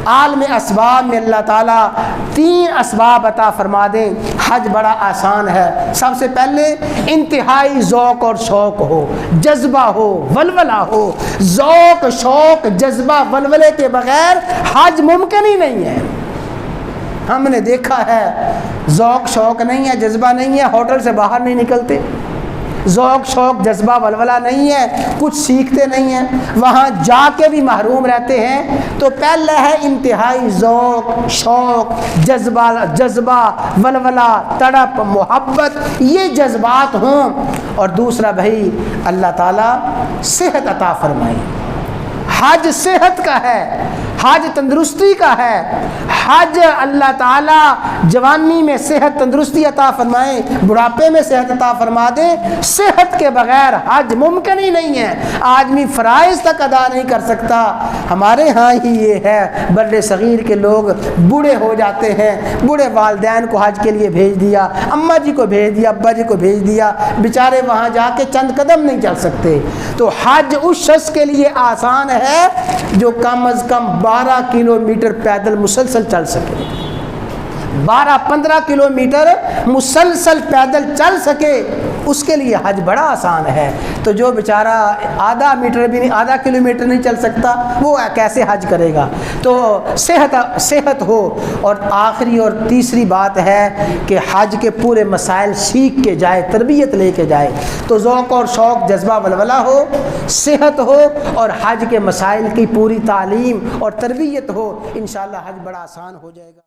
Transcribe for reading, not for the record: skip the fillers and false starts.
عالم اسباب میں اللہ تعالیٰ 3 اسباب عطا فرما دیں، حج بڑا آسان ہے۔ سب سے پہلے انتہائی ذوق اور شوق ہو، جذبہ ہو، ولولہ ہو۔ ذوق، شوق، جذبہ، ولولے کے بغیر حج ممکن ہی نہیں ہے۔ ہم نے دیکھا ہے ذوق شوق نہیں ہے، جذبہ نہیں ہے، ہوٹل سے باہر نہیں نکلتے۔ ذوق شوق جذبہ ولولہ نہیں ہے، کچھ سیکھتے نہیں ہیں، وہاں جا کے بھی محروم رہتے ہیں۔ تو پہلا ہے انتہائی ذوق شوق، جذبہ ولولہ، تڑپ، محبت، یہ جذبات ہوں۔ اور دوسرا بھائی اللہ تعالیٰ صحت عطا فرمائے۔ حج صحت کا ہے، حج تندرستی کا ہے۔ حج اللہ تعالیٰ جوانی میں صحت تندرستی عطا فرمائے، بڑھاپے میں صحت عطا فرما دے۔ صحت کے بغیر حج ممکن ہی نہیں ہے۔ آدمی فرائض تک ادا نہیں کر سکتا۔ ہمارے ہاں ہی یہ ہے، بڑے صغیر کے لوگ بوڑھے ہو جاتے ہیں، بوڑھے والدین کو حج کے لیے بھیج دیا، اماں جی کو بھیج دیا، ابا جی کو بھیج دیا، بیچارے وہاں جا کے چند قدم نہیں چل سکتے۔ تو حج اس شخص کے لیے آسان ہے جو کم از کم 12 کلومیٹر پیدل مسلسل چل سکے، 12-15 کلومیٹر مسلسل پیدل چل سکے، اس کے لیے حج بڑا آسان ہے۔ تو جو بیچارہ آدھا کلومیٹر نہیں چل سکتا، وہ کیسے حج کرے گا؟ تو صحت ہو۔ اور آخری اور تیسری بات ہے کہ حج کے پورے مسائل سیکھ کے جائے، تربیت لے کے جائے۔ تو ذوق اور شوق، جذبہ ولولہ ہو، صحت ہو، اور حج کے مسائل کی پوری تعلیم اور تربیت ہو، انشاءاللہ حج بڑا آسان ہو جائے گا۔